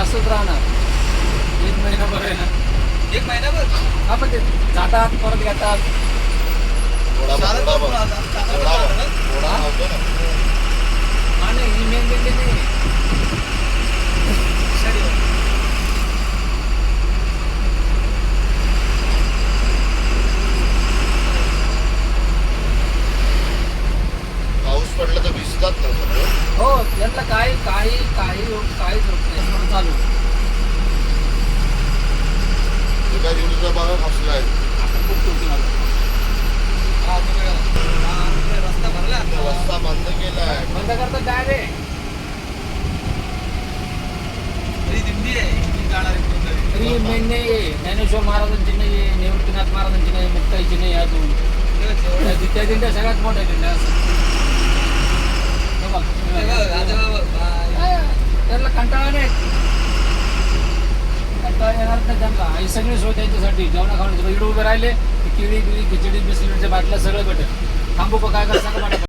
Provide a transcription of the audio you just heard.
असंच राहणार 1 महिनाभर आहे ना. 1 महिनाभर हा पण ते जातात परत येतात. चालत पण पुन्हा आता. चालत पण चालत ना. हा नाही ही मेन दिंडी नाही. शनिवार. पाऊस पडला तर भिजतात ना सगळं. हो त्यांना काहीच होत नाही म्हणून चालू. एका दिवसाचा बघा कसला आहे. खूप तुटून आलं. हा, तो काय झाला? हा, इकडे रस्ता भरला आता. रस्ता बंद केलाय. बंद करतात डायरेक्ट. ही दिंडी आहे ही जाणारी कोणतरी. तरी मेन नाही आहे. ज्ञानेश्वर महाराजांची नाही आहे, निवृत्तीनाथ महाराजांची नाही, मुक्ताईची नाही अजून. त्या दिंड्या सगळ्यात मोठ्या दिंड्या असतात. हे बघ, हे बघ. त्यांना कंटाळा नाही. कंटाळा येणार नाही त्यांना. ही सगळी सोय त्यांच्यासाठी जेवणा खाण्याची. इकडे उभे राहिले की केळी बिळी खिचडी बिस्किटच्या बाटल्या सगळं भेटेल. थांबू का काय करा सांगा मला.